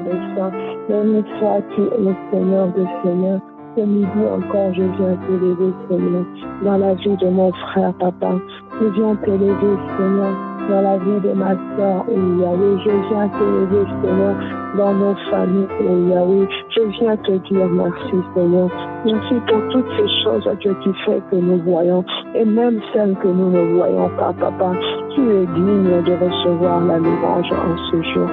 de sang. Béni sois-tu, ô Seigneur de Seigneur. Ce midi encore, je viens t'élever, Seigneur, dans la vie de mon frère, papa. Je viens t'élever, Seigneur, dans la vie de ma soeur, oh Yahweh. Je viens t'élever, Seigneur, dans nos familles, oh Yahweh. Je viens te dire merci, Seigneur. Merci pour toutes ces choses que tu fais que nous voyons, et même celles que nous ne voyons pas, papa. Tu es digne de recevoir la louange en ce jour.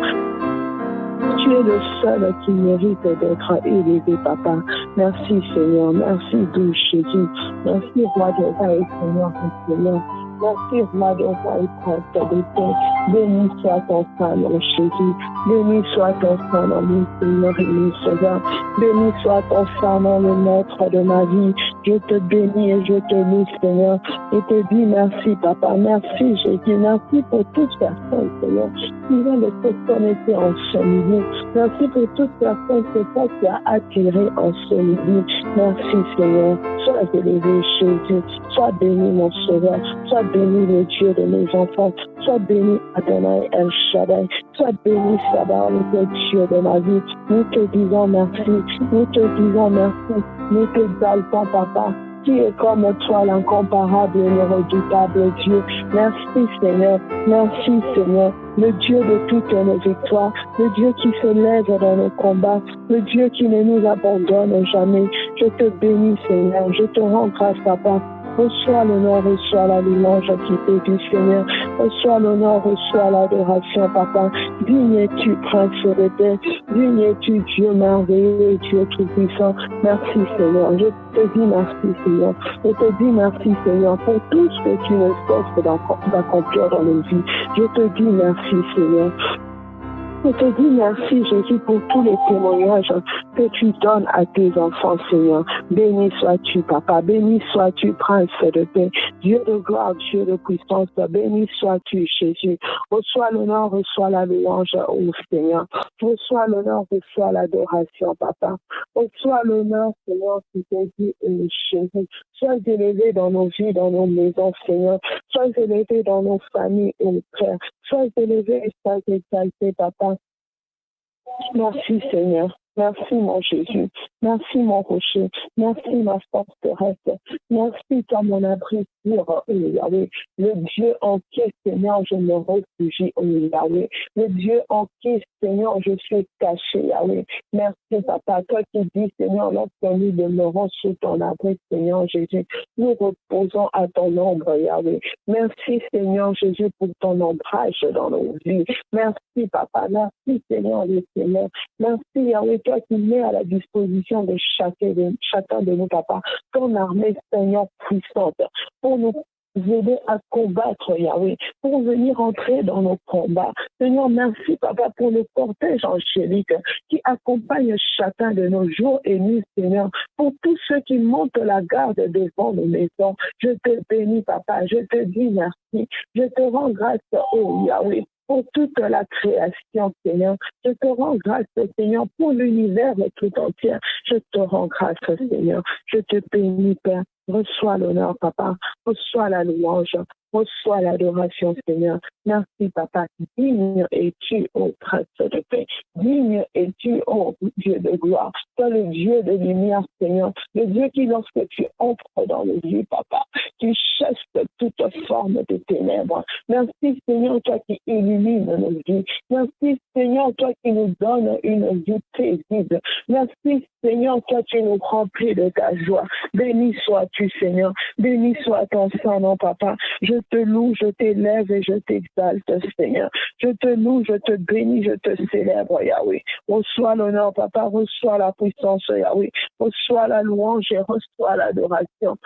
Tu es le seul qui mérite d'être élevé, papa. Merci, Seigneur. Merci, doux Jésus. Merci, roi de roi et Seigneur et Seigneur. Merci, roi de roi et prince de paix. Béni soit ton Saint-Nom, Jésus. Béni soit ton Saint-Nom, mon Seigneur et mon Sauveur. Béni soit ton Saint-Nom, le maître de ma vie. Je te bénis et je te loue, Seigneur. Je te dis merci, papa. Merci, Jésus. Merci pour toutes personnes, Seigneur, qui viennent de te connecter en ce midi. Merci pour toutes personnes que toi tu as attirées en ce midi. Merci, Seigneur. Sois élevé, Jésus. Sois béni, mon Sauveur. Sois béni, le Dieu de mes enfants. Sois béni, Adonai El Shaddai. Sois béni, Sabaoth, le Dieu de ma vie. Nous te disons merci. Nous te disons merci. Nous t'exaltons, papa. Qui est comme toi, l'incomparable et le redoutable Dieu. Merci, Seigneur. Merci, Seigneur. Le Dieu de toutes nos victoires, le Dieu qui se lève dans nos combats, le Dieu qui ne nous abandonne jamais. Je te bénis, Seigneur. Je te rends grâce, papa. Reçois l'honneur, reçois la louange qui t'est du Seigneur. Reçois l'honneur, reçois l'adoration, papa. Digne es-tu, prince de paix. Digne es-tu, Dieu merveilleux et Dieu tout-puissant. Merci, Seigneur. Je te dis merci, Seigneur. Je te dis merci, Seigneur, pour tout ce que tu ne cesses d'accomplir dans nos vies. Je te dis merci, Seigneur. Je te dis merci, Jésus, pour tous les témoignages que tu donnes à tes enfants, Seigneur. Béni sois-tu, papa. Béni sois-tu, prince de paix. Dieu de gloire, Dieu de puissance. Béni sois-tu, Jésus. Reçois l'honneur, reçois la louange, ô Seigneur. Reçois l'honneur, reçois l'adoration, papa. Reçois l'honneur, Seigneur, qui t'est dit, Jésus. Sois élevé dans nos vies, dans nos maisons, Seigneur. Sois élevé dans nos familles, ô Père. Sois élevé et sois exalté, papa. Merci, Seigneur. Merci, mon Jésus. Merci, mon rocher. Merci, ma forteresse. Merci, toi, mon abri sûr, oh Yahweh. Le Dieu en qui, Seigneur, je me réfugie, oh Yahweh. Le Dieu en qui, Seigneur, je suis caché, Yahweh. Merci, papa. Toi qui dis, Seigneur, lorsque nous demeurons sous ton abri, Seigneur Jésus, nous reposons à ton ombre, Yahweh. Merci, Seigneur Jésus, pour ton ombrage dans nos vies. Merci, papa. Merci, Seigneur, le Seigneur. Merci, Yahweh, toi qui mets à la disposition de chacun de nous, papa, ton armée, Seigneur, puissante, pour nous aider à combattre, Yahweh, pour venir entrer dans nos combats. Seigneur, merci, papa, pour le cortège angélique qui accompagne chacun de nos jours et nuits, Seigneur, pour tous ceux qui montent la garde devant nos maisons. Je te bénis, papa, je te dis merci, je te rends grâce, oh Yahweh, pour toute la création, Seigneur. Je te rends grâce, Seigneur, pour l'univers tout entier. Je te rends grâce, Seigneur. Je te bénis, Père. Reçois l'honneur, papa. Reçois la louange. Reçois l'adoration, Seigneur. Merci, papa. Digne es-tu, ô prince de paix. Digne es-tu, ô Dieu de gloire. Toi, le Dieu de lumière, Seigneur. Le Dieu qui, lorsque tu entres dans le lieu, papa, tu chasses toute forme de ténèbres. Merci, Seigneur, toi qui illumines nos vies. Merci, Seigneur, toi qui nous donnes une vie paisible. Merci, Seigneur, toi tu nous remplis de ta joie. Béni sois-tu, Seigneur. Béni soit ton Saint-Nom, papa. Je te loue, je t'élève et je t'exalte, Seigneur. Je te loue, je te bénis, je te célèbre, Yahweh. Reçois l'honneur, papa. Reçois la puissance, Yahweh. Reçois la louange et reçois l'adoration.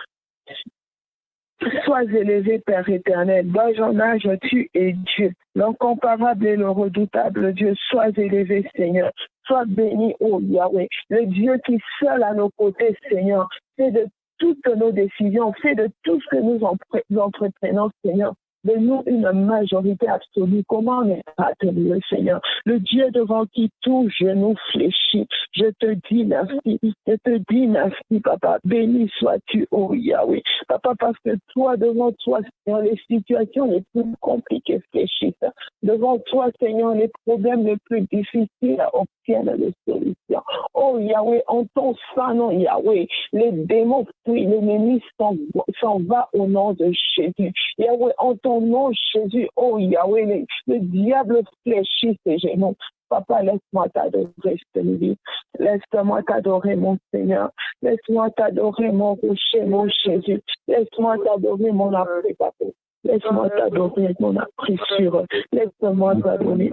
Sois élevé, Père éternel. Dans ton âge, tu es Dieu. L'incomparable et le redoutable Dieu. Sois élevé, Seigneur. Sois béni, ô Yahweh. Le Dieu qui seul à nos côtés, Seigneur, fait de toutes nos décisions, fait de tout ce que nous entreprenons, Seigneur. de nous une majorité absolue. Comment ne pas te louer, Seigneur? Le Dieu devant qui tout genou fléchit. Je te dis merci. Je te dis merci, Papa. Béni sois-tu, oh Yahweh. Papa, parce que toi, devant toi, Seigneur, les situations les plus compliquées fléchissent. Devant toi, Seigneur, les problèmes les plus difficiles obtiennent des solutions. Oh Yahweh, en ton saint nom, Yahweh, les démons fuient, l'ennemi s'en va au nom de Jésus. Yahweh, en ton nom, Jésus, oh Yahweh, le diable fléchit ses genoux. Papa, laisse-moi t'adorer, Seigneur. Laisse-moi t'adorer, mon Seigneur. Laisse-moi t'adorer, mon rocher, mon Jésus. Laisse-moi t'adorer, mon après, Papa. Laisse-moi t'adorer, mon apprécieur. Laisse-moi t'adorer,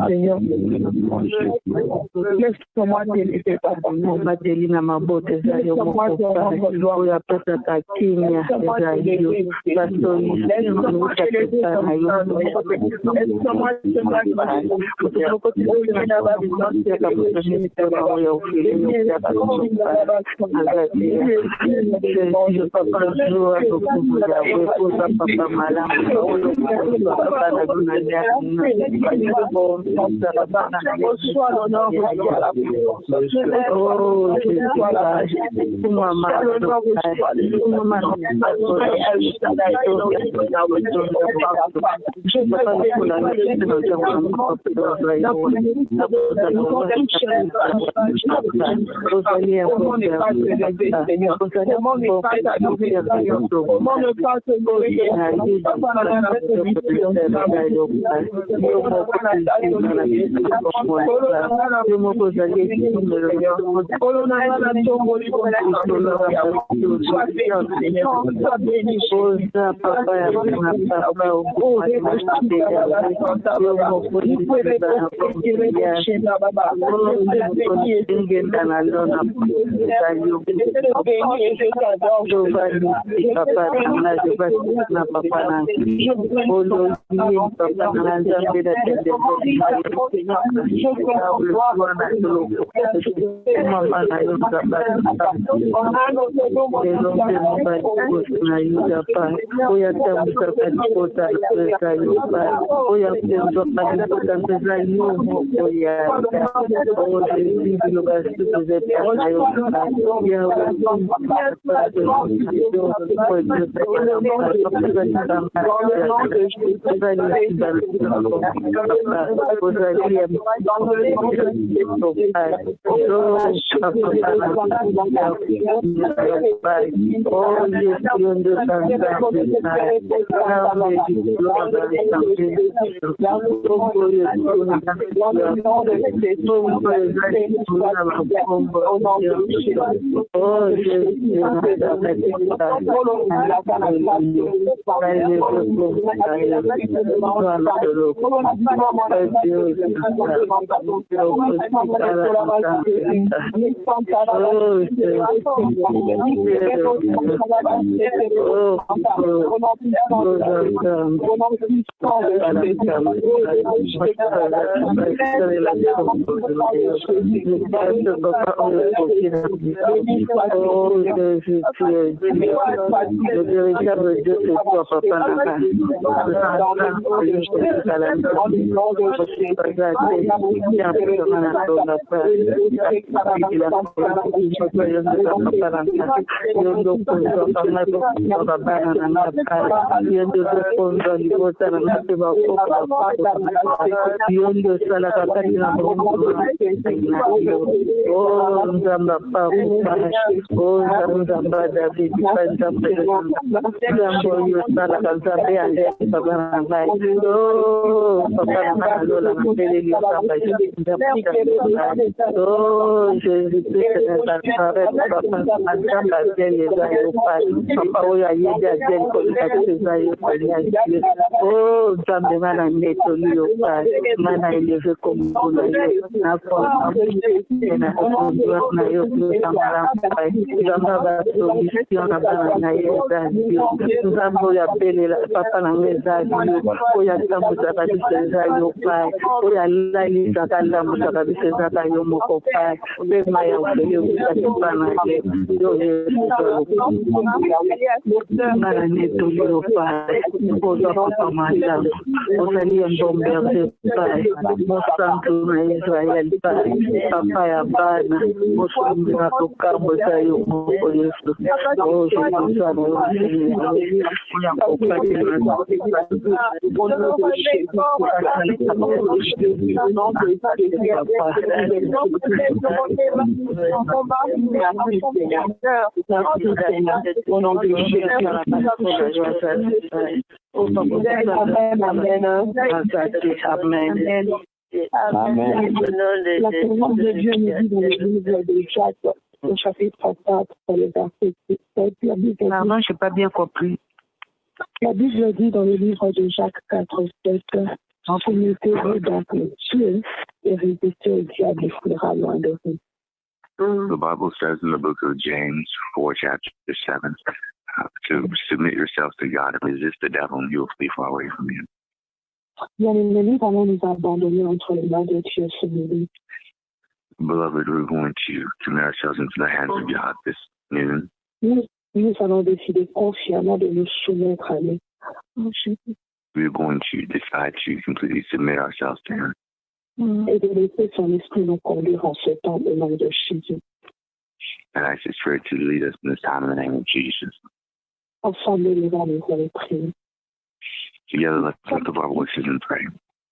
Seigneur. Laisse-moi t'élever, Papa. Madelina mabote zayo moko ya pesa ta kimya zayo basoni oya belela papa na ngezali oya tambuza kabisa ezali pai oya lalisa kalambuza kabisa ezali yo moko pai bema ya ufele ukatipa na ye yo ngana neto yo pai oza papa mata ozali embomberse pai mosantu na Israel pai papa ya bana mosumbira tokambo za yo moko Yesu oje kusana La parole de Dieu nous dit dans le livre de Jacques, au chapitre 4, le verset 7, la Bible non, je n'ai pas bien compris. La Bible dit dans le livre de Jacques 4, 7, soumettez-vous donc les cieux et résistez au diable, il fuira loin de vous. The Bible says in the book of James 4, chapter 7, to submit yourselves to God and resist the devil, and he will flee far away from you. Bien-aimés, nous allons nous abandonner entre les mains de Dieu ce midi. Beloved, we're going to commit ourselves into the hands of God this noon. Nous allons décider consciemment de nous soumettre à lui. We're going to decide to completely submit ourselves to Him. Et de laisser son esprit nous conduire en ce temps au nom de Jésus. And ask His Spirit to lead us in this time in the name of Jesus. Ensemble, nous allons prier. Together, let's lift up our voices and pray.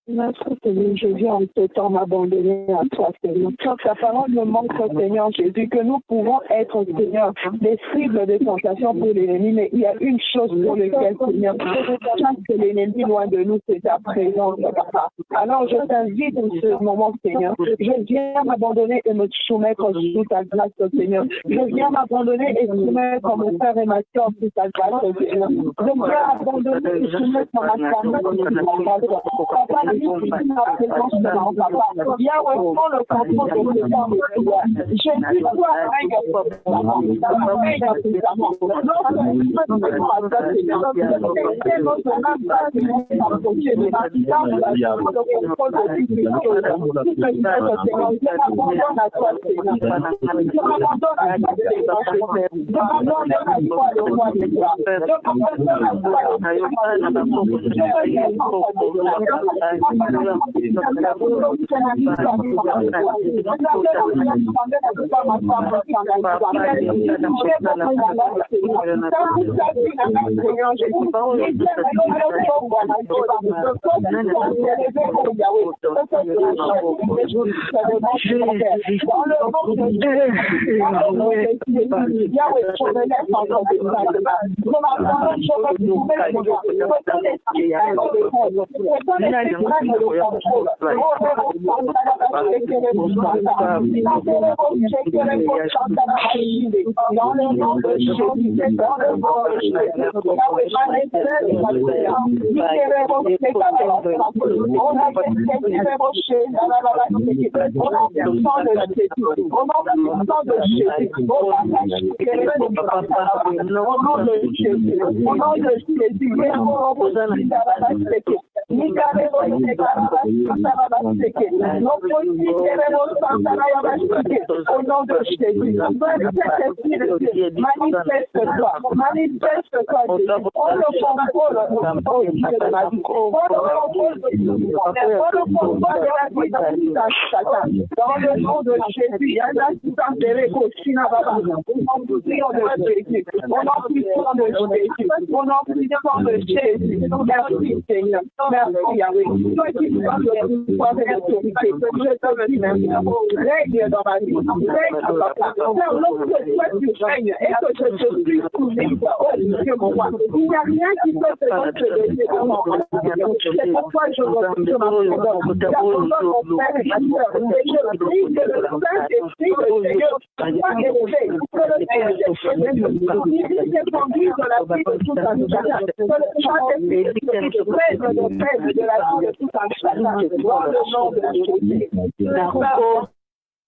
Notre Seigneur, je viens en ce temps m'abandonner à toi, Seigneur. Ta parole me montre, Seigneur Jésus, que nous pouvons être, Seigneur, des cibles de tentation pour l'ennemi, mais il y a une chose pour laquelle, Seigneur, chaque que l'ennemi loin de nous, c'est ta présence, Papa. Alors, je t'invite en ce moment, Seigneur. Je viens m'abandonner et me soumettre sous ta grâce, Seigneur. Je viens m'abandonner et soumettre mon frère et ma soeur sous ta grâce, Seigneur. Je viens m'abandonner et soumettre ma famille sous ta grâce. Papa, viens reprendre le contrôle de ce temps de prière. Jésus, toi,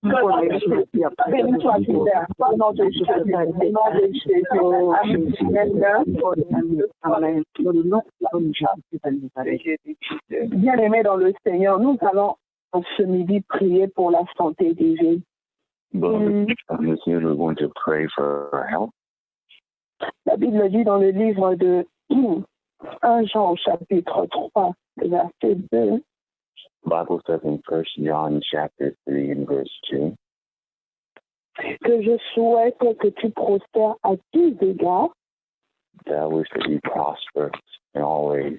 Béni sois-tu Père, au nom de Jésus, au nom de Jésus. Bien-aimés dans le Seigneur, nous allons ce midi prier pour la santé divine. This year we're going to pray for our health. La Bible dit dans le livre de 1 Jean au chapitre 3, verset 2. The Bible says in 1 John chapter 3 and verse 2. Que je souhaite que tu prospères à tous égards. That I wish that you prosper in all ways.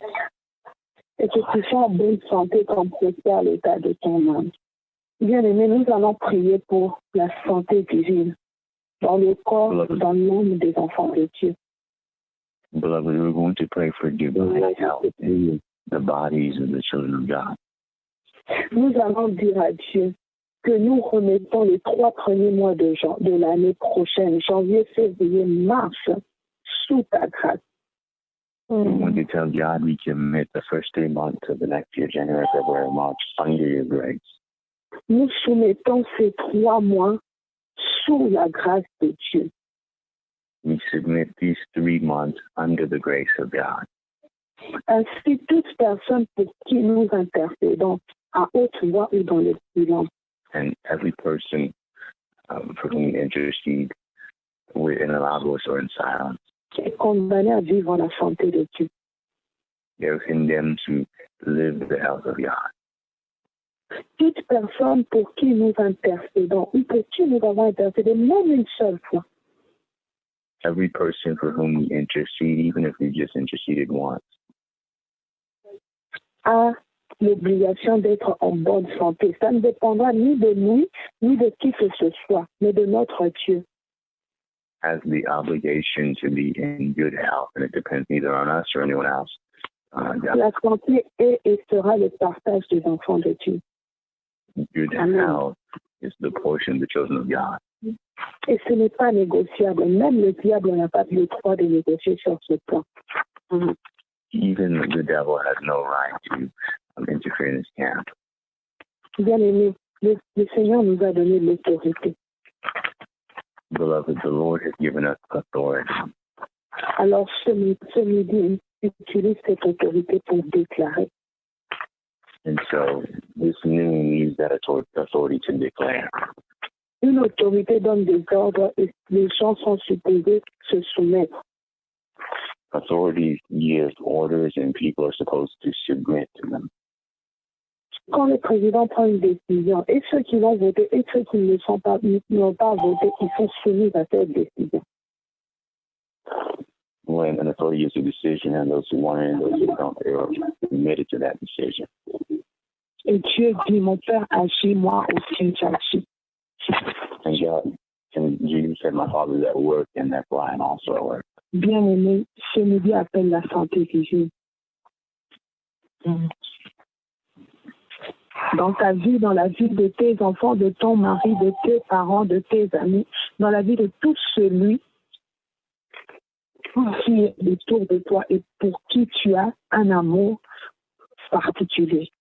Et que tu sois en bonne santé comme prospère l'état de ton âme. Bien-aimés, nous allons prier pour la santé divine dans le corps, dans l'âme des enfants de Dieu. Beloved, we're going to pray for divine health in the bodies of the children of God. Nous allons dire à Dieu que nous remettons les 3 premiers mois de l'année prochaine, janvier, février, mars, sous ta grâce. We want to tell God we commit the first 3 months of the next year, January, February, March, under your grace. Nous soumettons ces 3 mois sous la grâce de Dieu. We submit these 3 months under the grace of God. Ainsi, toute personne pour qui nous intercédons à haute voix ou dans le silence. And every person for whom we intercede in a loud voice or in silence. Est condamné à vivre la santé de Dieu. They're condemned to live the health of God. Toute personne pour qui nous intercédons ou pour qui nous avons intercédé, même une seule fois. Every person for whom we intercede, even if we just interceded once, a l'obligation d'être en bonne santé. Ça ne dépendra ni de nous, ni de qui que ce soit, mais de notre Dieu. Has the obligation to be in good health, and it depends neither on us or anyone else. La santé est et sera le partage des enfants de Dieu. Good health is the portion of the children of God. Et ce n'est pas négociable. Même le diable n'a pas le droit de négocier sur ce plan. Even the devil has no right to interfere in his camp. Bien-aimé, le Seigneur nous a donné l'autorité. Beloved, the Lord has given us authority. Alors ce midi, utilise cette autorité pour déclarer. And so this noon, use that authority to declare. Une autorité donne des ordres et les gens sont supposés se soumettre. Authority gives orders and people are supposed to submit to them. Quand le président prend une décision, et ceux qui vont voter et ceux qui n'ont pas voté, ils sont soumis à cette décision. When an authority gives a decision, and those who want it and those who don't, they are committed to that decision. Et Dieu dit, mon Père agit, moi aussi j'agis. And God, and Jesus said, my Father is at work, and that's why I'm also at work. Bien-aimé, ce midi appelle la santé divine. Dans ta vie, dans la vie de tes enfants, de ton mari, de tes parents, de tes amis, dans la vie de tout celui qui est autour de toi et pour qui tu as un amour particulier.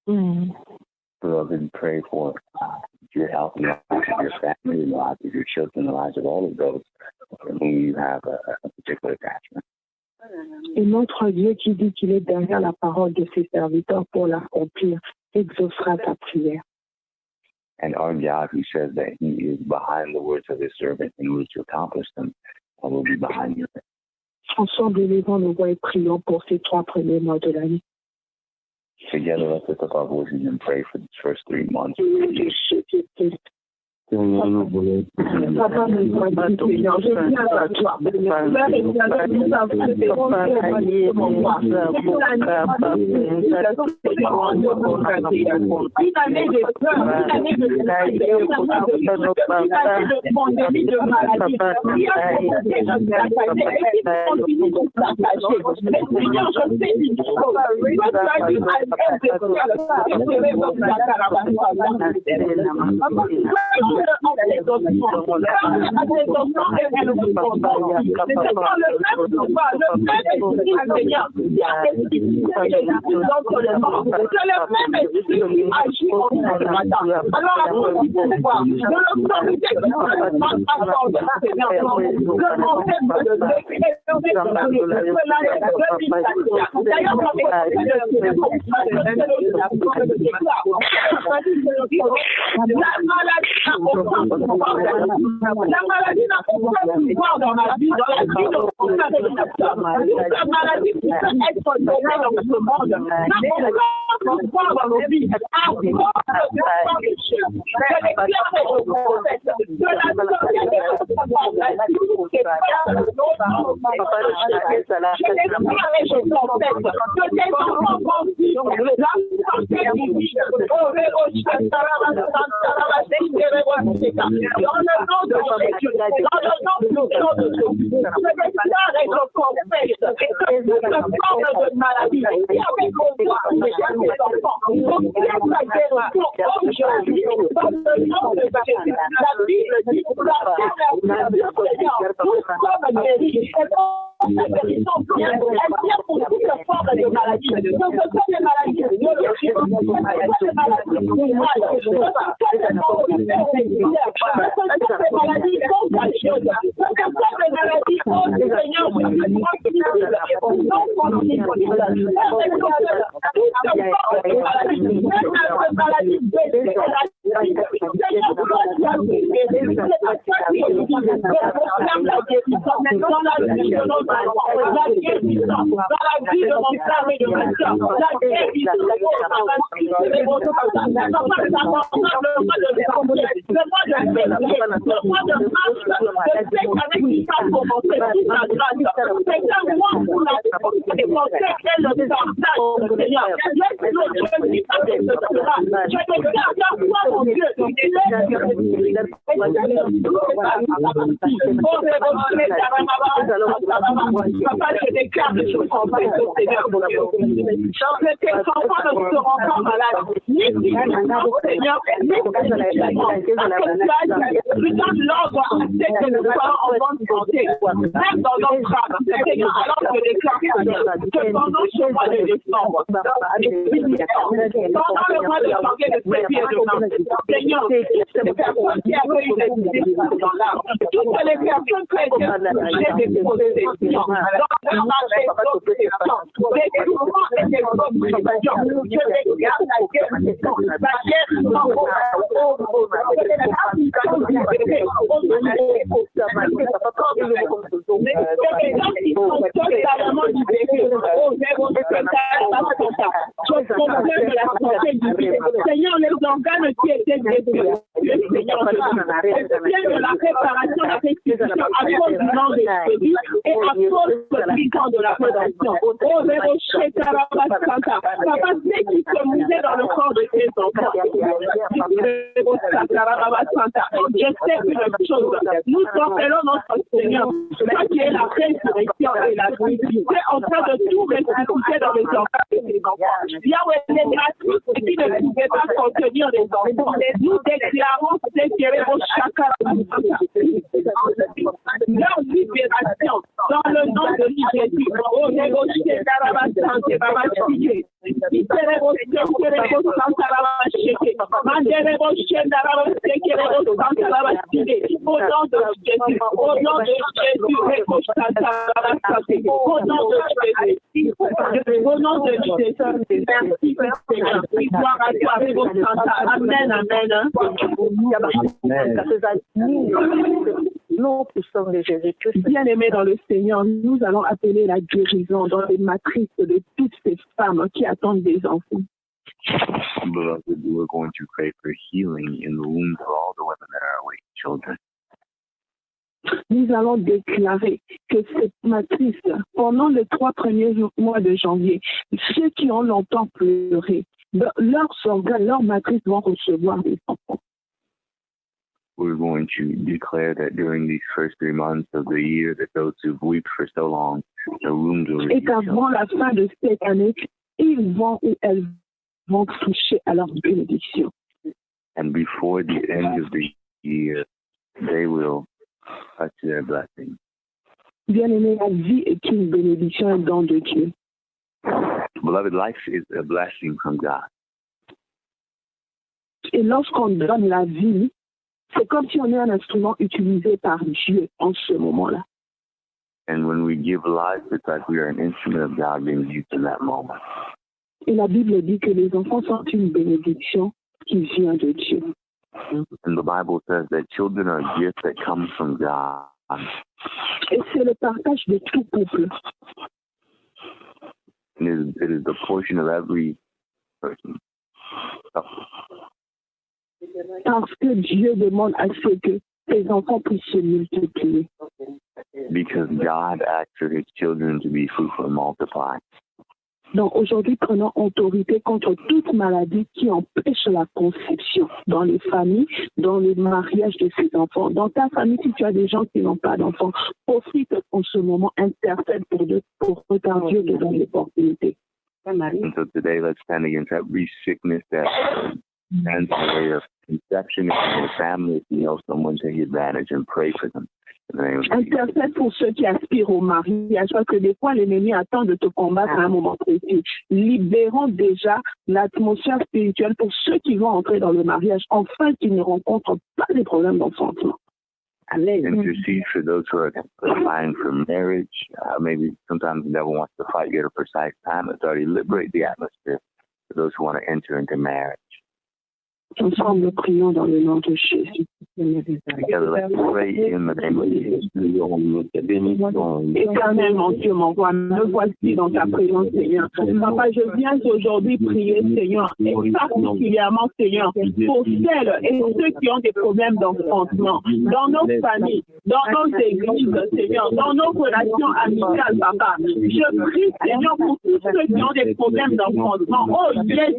Beloved, pray for your health and the lives of your family, the lives of your children, the lives of all of those for whom you have a particular attachment. Et notre Dieu qui dit qu'il est derrière la parole de ses serviteurs pour l'accomplir, exaucera ta prière. And our God, who says that He is behind the words of His servant in order to accomplish them, will be behind you. Ensemble, élevons nos voix et prions pour ces 3 premiers mois de l'année. Together, let's lift up our voices and pray for these first 3 months. Papa, nous voyons Seigneur, je viens à toi. Père éternel, nous avons des compagnies pour moi. Pour l'année une année de peur, une année de pandémie, de maladie. Continue de partager. Seigneur, je sais qu'il faut La maladie n'a pas pouvoir dans ma vie, dans la vie de mon frère et de ma soeur. La maladie qui peut être donnée dans ce monde n'a pas pouvoir dans nos vies. À cause de la péché, de l'éclair et de prophète, de la Bien-aimés dans le Seigneur, nous allons appeler la guérison dans les matrices de toutes ces femmes qui attendent des enfants. Beloved, we're going to pray for healing in the wombs of all the women that are awaiting children. Nous allons déclarer que cette matrice, pendant les 3 premiers mois de janvier, ceux qui ont longtemps pleuré, leurs organes, leurs matrices vont recevoir des enfants. We're going to declare that during these first 3 months of the year, that those who've wept for so long, their wombs will receive. Et qu'avant la fin de cette année, ils vont ou elles vont toucher à leur bénédiction. And before the end of the years, they will touch their blessing. Bien-aimé, la vie est une bénédiction, un don de Dieu. Beloved, life is a blessing from God. Et lorsqu'on donne la vie, c'est comme si on est un instrument utilisé par Dieu en ce moment-là. And when we give life, it's like we are an instrument of God being used in that moment. Et la Bible dit que les enfants sont une bénédiction qui vient de Dieu. And the Bible says that children are a gift that comes from God. Et c'est le partage de tout couple. And it is the portion of every person. Parce que Dieu demande à ce que les enfants puissent se multiplier. Because God asks for his children to be fruitful and multiply. Donc aujourd'hui, prenons autorité contre toute maladie qui empêche la conception dans les familles, dans les mariages de ces enfants. Dans ta famille, si tu as des gens qui n'ont pas d'enfants, profite en ce moment, intercède pour que Dieu te donne l'opportunité. And so today, let's stand against every sickness that stands in the way of conception in your family. If you know someone, take advantage and pray for them. Intercède pour ceux qui aspirent au mariage, parce que des fois l'ennemi attend de te combattre à un moment précis. Libérons déjà l'atmosphère spirituelle pour ceux qui vont entrer dans le mariage, afin qu'ils ne rencontrent pas des problèmes d'enfantement. Intercede for those who are applying for marriage. Maybe sometimes the devil wants to fight you at a precise time. Let's already liberate the atmosphere for those who want to enter into marriage. Ensemble, prions dans le nom de Jésus. Together, let's pray in the name of Jesus. Éternel, mon Dieu, mon roi, me voici dans ta présence, Seigneur. Papa, je viens aujourd'hui prier, Seigneur, et particulièrement, Seigneur, pour celles et ceux qui ont des problèmes d'enfantement, dans nos familles, dans nos églises, Seigneur, dans nos relations amicales, Papa. Je prie, Seigneur, pour tous ceux qui ont des problèmes d'enfantement. Oh, yes,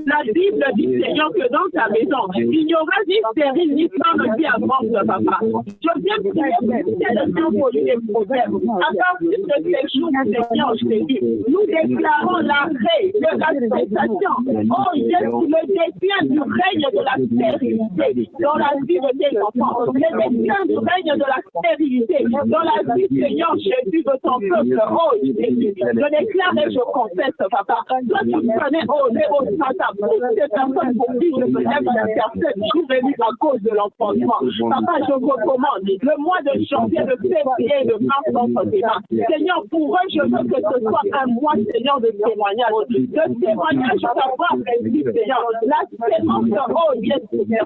la Bible dit, Seigneur, que dans ta maison, il n'y aura ni stérile, ni femme qui avance, Papa. Je viens prier pour celles qui ont connu des problèmes. À partir de ces jours, Seigneur Jésus, nous déclarons l'arrêt de la cessation. Oh, Jésus, le déclin du règne de la stérilité dans la vie de tes enfants. Le déclin du règne de la stérilité dans la vie, Seigneur Jésus, de ton peuple. Oh, Jésus, je déclare et je confesse, Papa. Toi, tu connais, oh, les toutes ces personnes pour qui je me lève à personne souvenue à cause de l'enfantement. Papa, je recommande le mois de janvier, de février et de mars entre tes mains. Seigneur, pour eux, je veux que ce soit un mois, Seigneur, de témoignage. De témoignage, savoir réussir, Seigneur. La sémence, oh, yes, Seigneur.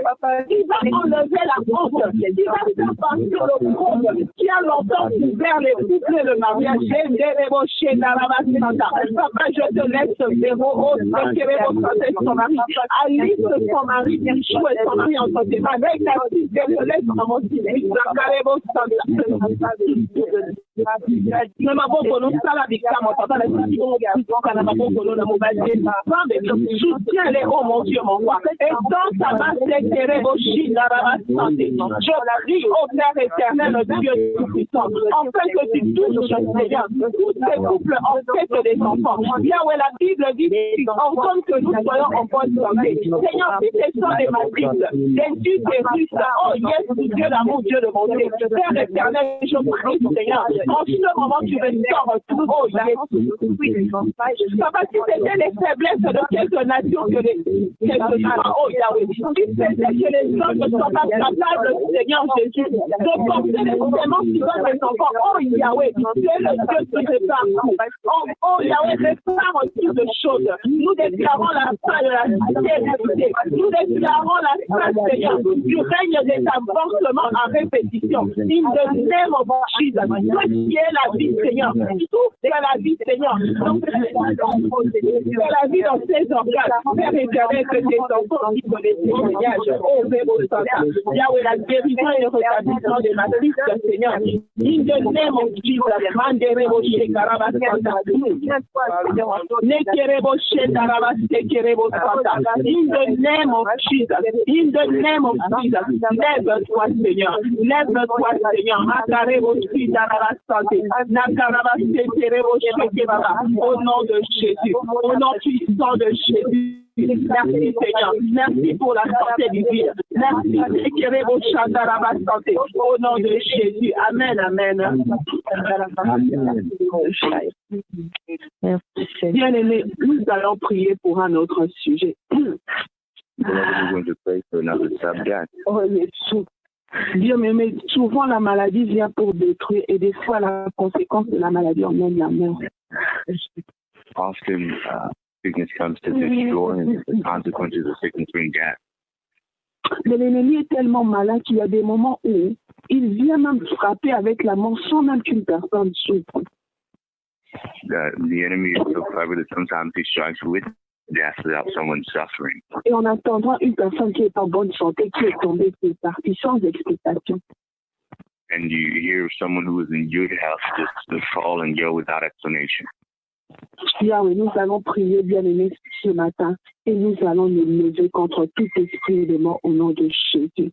Papa, il va enlever la honte. Il va faire partir le monde qui a longtemps ouvert les couples et le mariage. Papa, je te laisse zéro, oh, son mari. Alice, son mari, Michou et son mari entre tes mains. Avec la fille, je te laisse dans mon silence. Soutiens-les, oh mon Dieu, mon roi. Et dans ta main, je prie au Père éternel, Dieu tout-puissant, enfin que tu touches, Seigneur, tous ces couples en fait des enfants. Yahweh, la Bible dit, en compte que nous soyons en bonne santé. Seigneur, si ce sont des matrices, des Dieu, des Russes, oh yes, Dieu d'amour, Dieu de bonté. Père éternel, je prie, Seigneur, en ce moment, tu restaures tout. Oh yes. Papa, si c'était les faiblesses de quelques nations que quelques nations, oh Yahweh, si c'était que les hommes ne sont pas capables, Seigneur Jésus, de porter les sémences qui donnent les enfants, oh Yahweh, tu es le Dieu qui répare tout. Oh Yahweh, répare toutes de choses. Nous déclarons la fin de la stérilité. Nous déclarons la fin, Seigneur, du règne des avancements en répétition. In the name of Jesus. Toi qui es la vie, Seigneur. Tout est la vie, Seigneur. C'est la vie dans ses organes. Père éternel, que tes enfants qui connaissent le témoignage. Oh, Yahweh, la guérison et le rétablissement de ma fille, Seigneur. In the name of Jesus. Manderebo Shekarabasanta. Nekerebo Shekarabastekebo Santa. In the name of Jesus. In the name of Jesus. Lève-toi, Seigneur. Lève-toi, Seigneur. Makarebo Shikarabasante. Nakarabastekebo Shekebaba. Au nom de Jésus. Au nom puissant de Jésus. Merci Seigneur. Merci pour la santé divine. Merci d'éclairer vos chandarabas santé. Au nom de Jésus. Amen, amen. Bien-aimés, nous allons prier pour un autre sujet. We're going to pray for another subject. Bien-aimés, souvent la maladie vient pour détruire et des fois la conséquence de la maladie emmène la mort. Often, sickness comes to destroy, and the consequences of sickness bring death. Mais l'ennemi est tellement malin qu'il y a des moments où il vient même frapper avec la mort sans même qu'une personne souffre. The enemy is so clever that sometimes he strikes with death without someone suffering. Et en attendant une personne qui est en bonne santé, qui est tombée, qui est partie sans explication. And you hear someone who is in good health just fall and go without explanation. Yahweh, nous allons prier, bien-aimés, ce matin, et nous allons nous lever contre tout esprit de mort au nom de Jésus.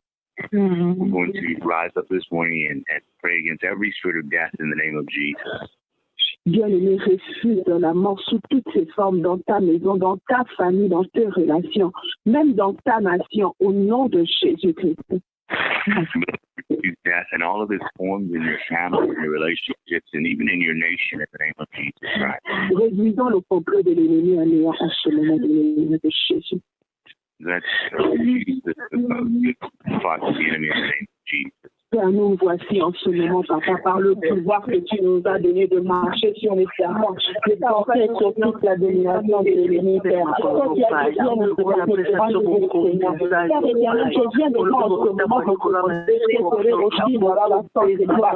We're going to rise up this morning and pray against every spirit of death in the name of Jesus. Bien-aimé, refuse la mort sous toutes ses formes dans ta maison, dans ta famille, dans tes relations, même dans ta nation, au nom de Jésus-Christ. Death and all of its forms in your family, in your relationships, and even in your nation in the name of Jesus Christ. Réduisons le complot de l'ennemi à néant en ce moment de Jésus. Let's use the fight of the enemy in the name of Jesus. Père, nous voici en ce moment, Papa, par le pouvoir que tu nous as donné de marcher sur les serments, de porter sur toute la domination de l'ennemi, Père. Toi qui as dit, nous devons Seigneur. Père éternel, je viens de voir en ce moment que vous restaurez aussi, voilà la santé de toi.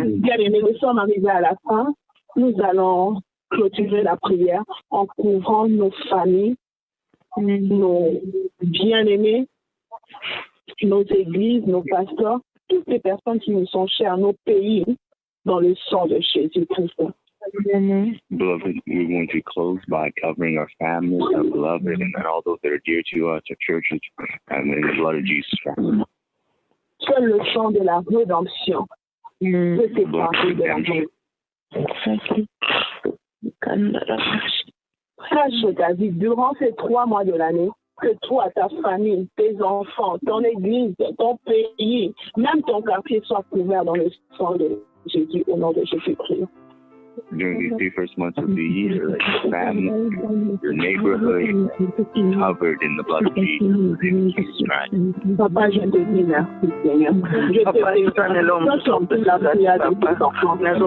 Bien aimés, nous sommes arrivés à la fin. Nous allons clôturer la prière en couvrant nos familles, nos bien-aimés, nos églises, nos pasteurs, toutes les personnes qui nous sont chères, nos pays, dans le sang de Jésus-Christ. Beloved, we're going to close by covering our families, our beloved, and all those that are dear to us, our churches, and in the blood of Jesus Christ. Seul le sang de la rédemption peut séparer de la mort. Sache, David, durant ces 3 mois de l'année, que toi, ta famille, tes enfants, ton église, ton pays, même ton quartier soient couverts dans le sang de Jésus, au nom de Jésus-Christ. During these 3 first months of the year, like your family, your neighborhood, covered in the blood of Jesus Christ. Papa, je te dis merci, Seigneur. Je te dis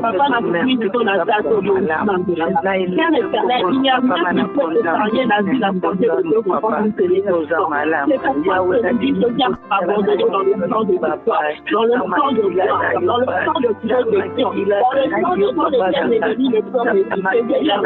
Papa, n'a pris ton attaque au nom de la Père éternel, il n'y a rien à dire la santé de Dieu pour pouvoir nous aider. C'est pourquoi je dis que Dieu a abandonné dans le sang de Papa, dans le sang de gloire, dans le sang de protection, dans le sang de ton éternel. Le peuple est déjà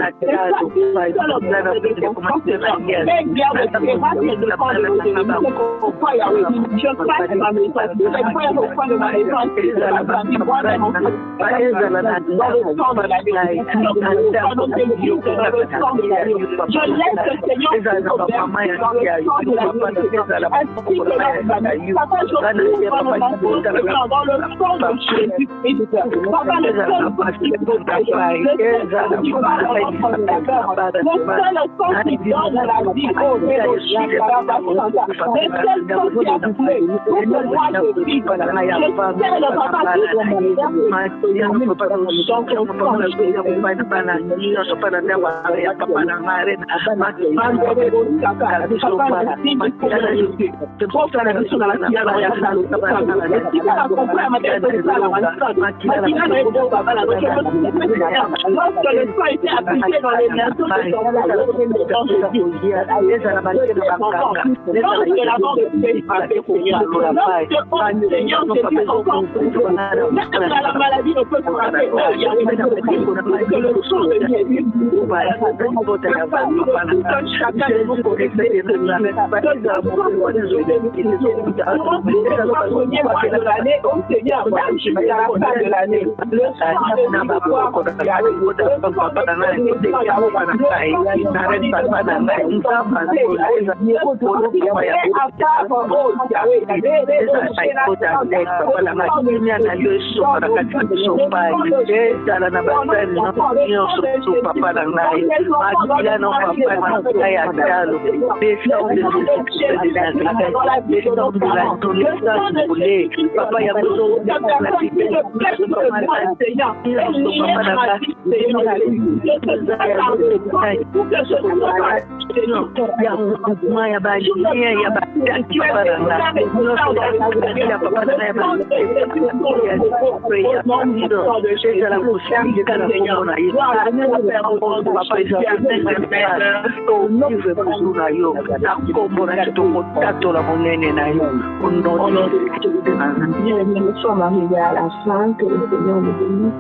Nous sommes arrivés à la fin, que le Seigneur nous bénisse.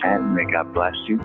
And may God bless you.